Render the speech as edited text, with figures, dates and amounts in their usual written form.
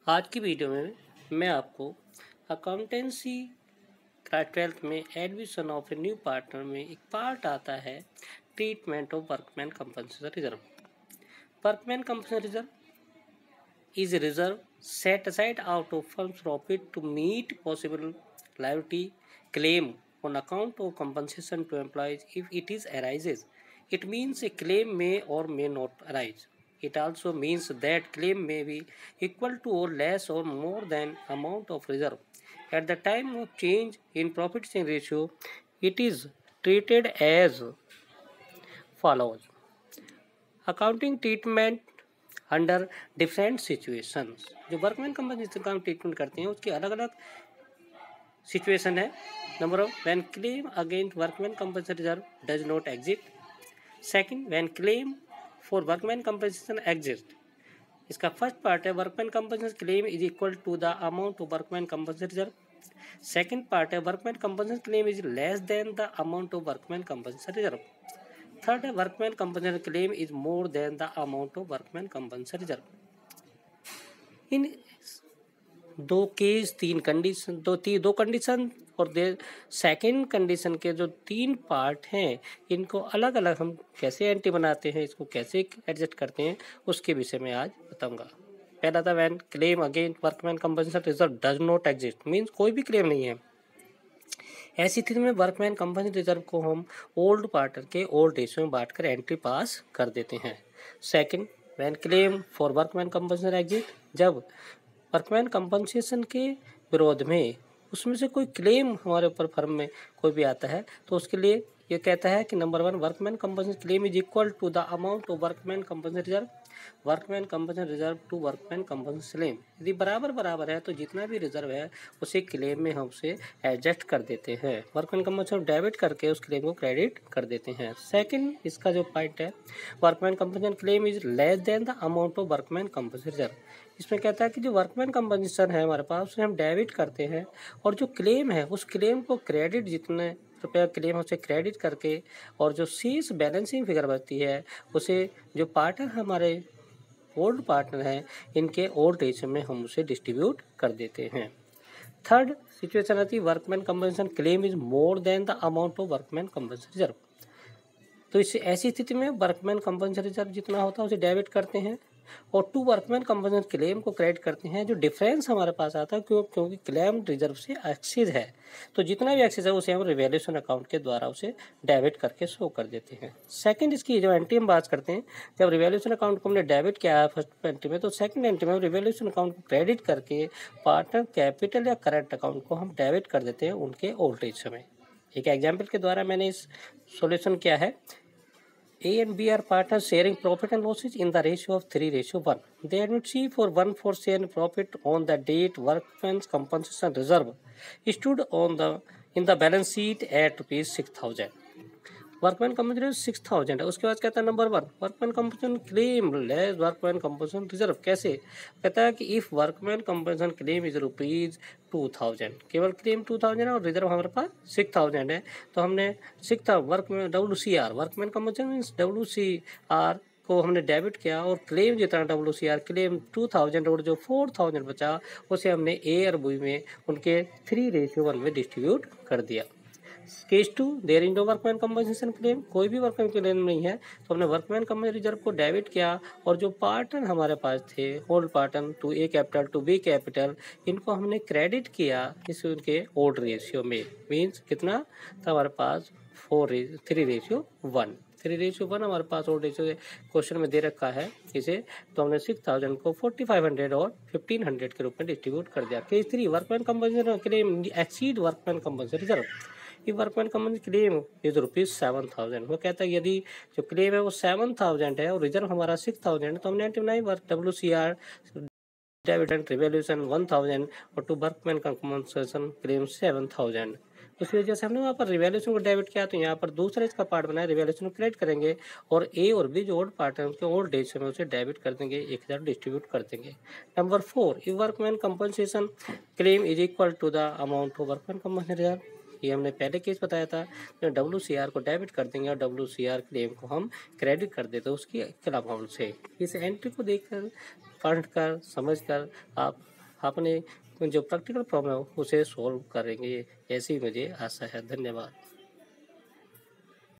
आज की वीडियो में मैं आपको अकाउंटेंसी का 12th में admission of a new partner में एक पार्ट आता है treatment of workman compensation reserve. Workman compensation reserve is a reserve set aside out of firm's profit to meet possible liability claim on account of compensation to employees if it is arises. It means a claim may or may not arise. It also means that claim may be equal to or less or more than amount of reserve. At the time of change in profit sharing ratio, it is treated as follows. Accounting treatment under different situations. जो workman compensation का हम treatment करते हैं उसकी अलग अलग situation है। Number of when claim against workman compensation reserve does not exist. Second, when claim for workman compensation exist. इसका फर्स्ट पार्ट है workman compensation claim is equal to the amount of workman compensation reserve. Second part है workman compensation claim is less than the amount of workman compensation reserve. Third है workman compensation claim is more than the amount of workman compensation reserve. इन दो case तीन condition दो condition और second condition के जो तीन पार्ट हैं इनको अलग अलग हम कैसे एंट्री बनाते हैं, इसको कैसे एडजस्ट करते हैं, उसके विषय में आज बताऊंगा। पहला था when claim against workman compensation reserve does not exist, means कोई भी क्लेम नहीं है। ऐसी स्थिति में वर्कमैन कंपनसेशन रिजर्व को हम ओल्ड पार्टनर के ओल्ड रेशियो में बांटकर एंट्री पास कर देते हैं। Second, when claim for workman compensation exist, जब वर्कमैन कंपनसेशन के विरोध में उसमें से कोई क्लेम हमारे ऊपर फर्म में कोई भी आता है तो उसके लिए ये कहता है कि number one, workman compensation claim is equal to the amount of workman compensation reserve. Workman compensation reserve to workman compensation claim, यदि बराबर है तो जितना भी रिजर्व है उसे क्लेम में हम उसे एडजस्ट कर देते हैं। वर्कमैन कंपनसेशन डेबिट करके उस क्लेम को क्रेडिट कर देते हैं। सेकंड, इसका जो पॉइंट है workman compensation claim is less than the amount of workman compensation reserve. इसमें कहता है कि जो वर्कमैन कंपनसेशन है हमारे पास उसे हम डेबिट करते हैं और जो क्लेम है उस क्लेम को क्रेडिट जितने रुपया क्लेम उसे क्रेडिट करके और जो शेष बैलेंसिंग फिगर बचती है उसे जो पार्टनर हमारे ओल्ड पार्टनर हैं इनके ओल्ड रेशियो में हम उसे डिस्ट्रीब्यूट कर देते हैं। थर्ड सिचुएशन आती है workman compensation claim is more than the amount of workman compensation reserve. तो इस ऐसी स्थिति में वर्कमैन कंपनसेशन रिजर्व जितना होता है उसे डेबिट करते हैं और टू वर्कमैन कंपनसेशन क्लेम को क्रेडिट करते हैं। जो डिफरेंस हमारे पास आता है क्योंकि क्लेम रिजर्व से एक्सेस है तो जितना भी एक्सेस है उसे हम रिवैल्यूएशन अकाउंट के द्वारा उसे डेबिट करके शो कर देते हैं। सेकंड, इसकी जो एंट्री हम बात करते हैं, जब रिवैल्यूएशन अकाउंट को हमने डेबिट किया है फर्स्ट एंट्री में तो सेकंड एंट्री में रिवैल्यूएशन अकाउंट को क्रेडिट करके पार्टनर कैपिटल या करंट अकाउंट को हम डेबिट कर देते हैं उनके ओल्ड रेशियो में। एक एग्जाम्पल के द्वारा मैंने इस सोल्यूशन किया है। A and B are partners sharing profit and losses in the ratio of 3:1. They admit C for 1/4 share in profit on the date workman's compensation reserve stood in the balance sheet at ₹6,000. Workman compensation 6,000 है। उसके बाद कहता है number one, workman compensation claim less workman compensation reserve. कैसे कहता है कि if workman compensation claim is ₹2,000, केवल क्लेम 2,000 है और रिजर्व हमारे पास 6,000 है तो हमने 6,000 workman WCR workman compensation WCR को हमने डेबिट किया और क्लेम जितना WCR क्लेम 2,000 और जो 4,000 बचा उसे हमने A और B में उनके 3:1 में डिस्ट्रीब्यूट कर दिया। Case two, there is no workman compensation claim, कोई भी वर्कमैन क्लेम नहीं है तो हमने वर्कमैन कंपनसेशन रिजर्व को डेबिट किया और जो पार्टनर हमारे पास थे old partner two A capital two B capital इनको हमने क्रेडिट किया इस उनके ओल्ड रेशियो में। मीन्स कितना था हमारे पास 3:1 हमारे पास ओल्ड रेशियो क्वेश्चन में दे रखा है इसे, तो हमने 6,000 को 4,500 और 1,500 के रूप में डिस्ट्रीब्यूट कर दिया। Case three, workman compensation claim exceed workman compensation reserve. ये वर्कमैन कंपनसेशन क्लेम इज ₹7,000। वो कहता है यदि जो क्लेम है वो 7,000 है और रिजर्व हमारा 6,000 है तो हमने WCR डिविडेंड रिवैल्यूएशन 1,000 और टू वर्कमैन कंपनसेशन क्लेम 7,000। उसी वजह से हमने वहाँ पर रिवैल्यूएशन को डेबिट किया तो यहाँ पर दूसरा इसका पार्ट बनाया रिवैल्यूएशन को क्रेडिट करेंगे और A और B जो ओल्ड पार्ट है उनके ओल्ड डेज में उसे डेबिट कर देंगे, 1,000 डिस्ट्रीब्यूट कर देंगे। Number 4, if workman compensation claim is equal to the amount of workman compensation reserve. ये हमने पहले केस बताया था, तो WCR को डेबिट कर देंगे और WCR क्लेम को हम क्रेडिट कर देते हैं उसकी एक्चुअल अमाउंट से। इस एंट्री को देखकर, पढ़कर, समझकर आप अपने जो प्रैक्टिकल प्रॉब्लम है उसे सॉल्व करेंगे, ऐसी मुझे आशा है। धन्यवाद।